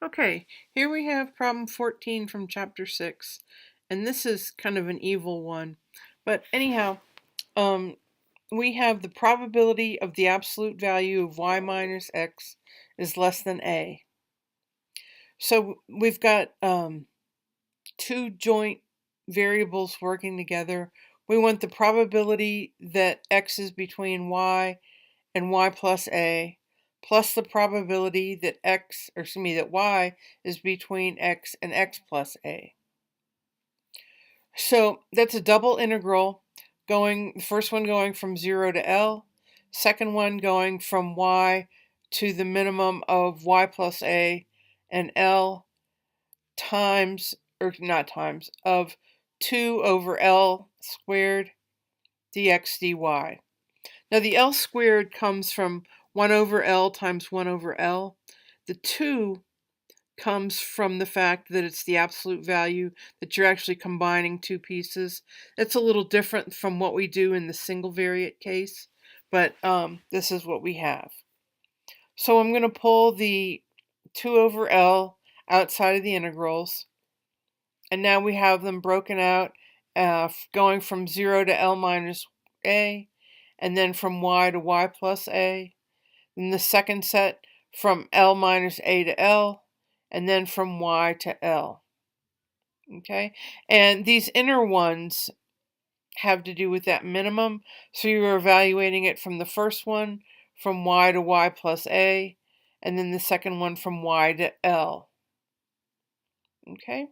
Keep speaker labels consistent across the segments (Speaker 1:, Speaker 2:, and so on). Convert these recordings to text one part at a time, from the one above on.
Speaker 1: Okay, here we have problem 14 from chapter 6, and this is kind of an evil one. But anyhow, we have the probability of the absolute value of y minus x is less than a. So we've got two joint variables working together. We want the probability that x is between y and y plus a, plus the probability that that y is between x and x plus a. So that's a double integral the first one going from 0 to L, second one going from y to the minimum of y plus a and L of 2 over L squared dx dy. Now the L squared comes from 1 over L times 1 over L. The 2 comes from the fact that it's the absolute value, that you're actually combining two pieces. It's a little different from what we do in the single variate case, but this is what we have. So I'm going to pull the 2 over L outside of the integrals, and now we have them broken out going from 0 to L minus a, and then from y to y plus a. Then the second set from L minus a to L, and then from y to L. Okay, and these inner ones have to do with that minimum, so you're evaluating it from the first one from y to y plus a, and then the second one from y to L. Okay,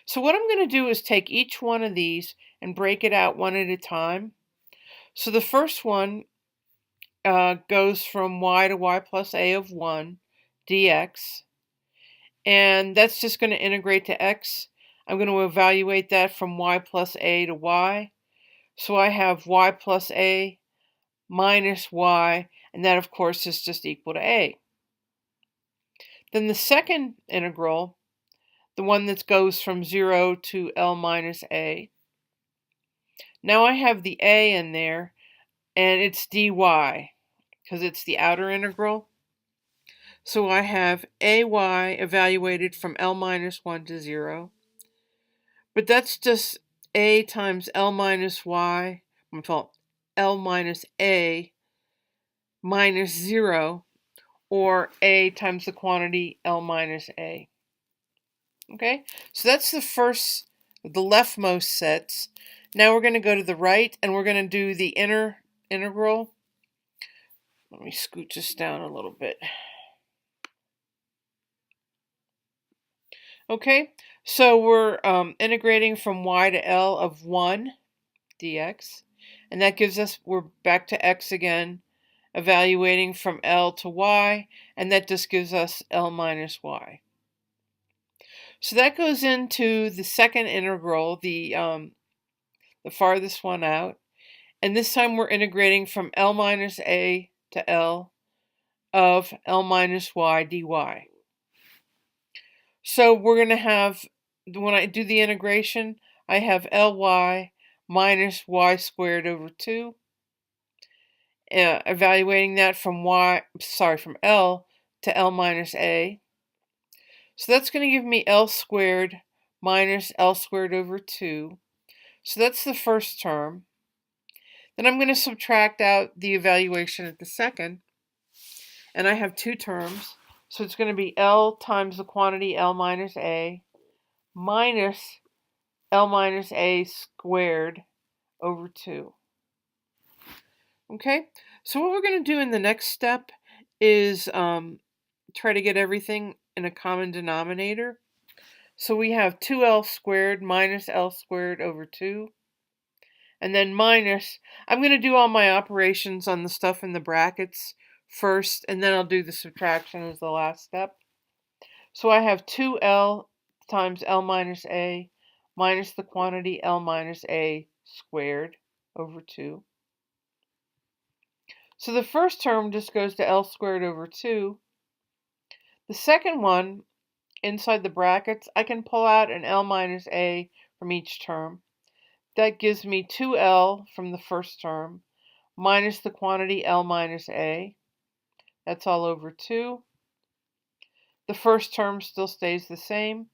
Speaker 1: so what I'm going to do is take each one of these and break it out one at a time. So the first one goes from y to y plus a of 1 dx, and that's just going to integrate to x. I'm going to evaluate that from y plus a to y. So I have y plus a minus y, and that of course is just equal to a. Then the second integral, the one that goes from 0 to L minus a. Now I have the a in there, and it's dy, because it's the outer integral. So I have ay evaluated from L minus 1 to 0. But that's just a times L minus y, L minus a minus 0, or a times the quantity L minus a. Okay, so that's the leftmost sets. Now we're going to go to the right, and we're going to do the inner integral. Let me scoot this down a little bit. Okay, so we're integrating from y to L of 1 dx, and that gives us, we're back to x again, evaluating from L to y, and that just gives us L minus y. So that goes into the second integral, the farthest one out, and this time we're integrating from L minus a to L of L minus y dy. So we're going to have, when I do the integration, I have Ly minus y squared over 2. Evaluating that from L to L minus a. So that's going to give me L squared minus L squared over 2. So that's the first term. Then I'm going to subtract out the evaluation at the second, and I have two terms. So it's going to be L times the quantity L minus a minus L minus a squared over 2. Okay, so what we're going to do in the next step is try to get everything in a common denominator. So we have 2L squared minus L squared over 2. And then minus, I'm going to do all my operations on the stuff in the brackets first, and then I'll do the subtraction as the last step. So I have 2L times L minus a minus the quantity L minus a squared over 2. So the first term just goes to L squared over 2. The second one, inside the brackets, I can pull out an L minus a from each term. That gives me 2L from the first term minus the quantity L minus a. That's all over 2. The first term still stays the same.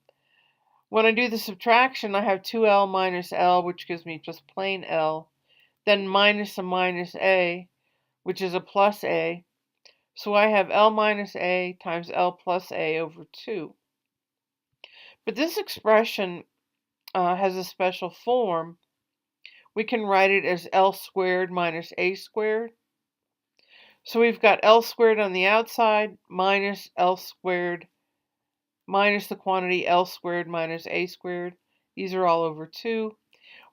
Speaker 1: When I do the subtraction, I have 2L minus L, which gives me just plain L, then minus a minus A, which is a plus A. So I have L minus A times L plus A over 2. But this expression has a special form. We can write it as L squared minus A squared. So we've got L squared on the outside minus L squared minus the quantity L squared minus A squared. These are all over 2.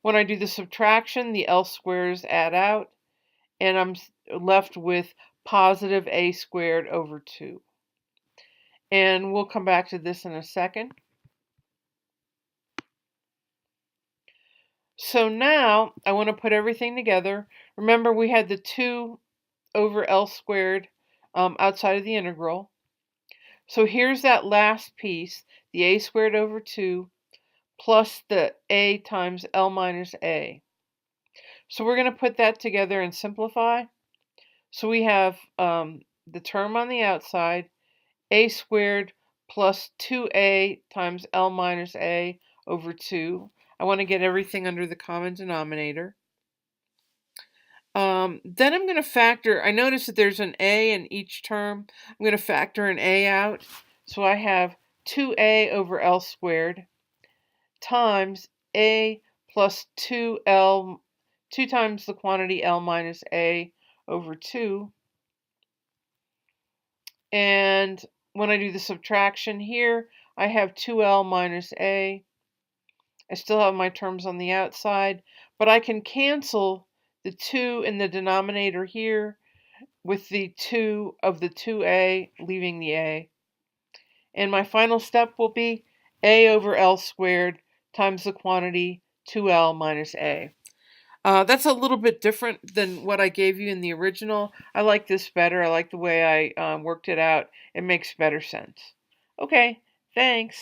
Speaker 1: When I do the subtraction, the L squares add out, and I'm left with positive A squared over 2. And we'll come back to this in a second. So now I want to put everything together. Remember, we had the 2 over L squared outside of the integral. So here's that last piece, the A squared over 2 plus the A times L minus A. So we're going to put that together and simplify. So we have the term on the outside, A squared plus 2A times L minus A over 2. I want to get everything under the common denominator. Then I'm going to factor, I notice that there's an A in each term. I'm going to factor an A out. So I have 2A over L squared times A plus 2L, 2 times the quantity L minus A over 2. And when I do the subtraction here, I have 2L minus A. I still have my terms on the outside, but I can cancel the 2 in the denominator here with the 2 of the 2A, leaving the A. And my final step will be A over L squared times the quantity 2L minus A. That's a little bit different than what I gave you in the original. I like this better. I like the way I worked it out. It makes better sense. Okay, thanks.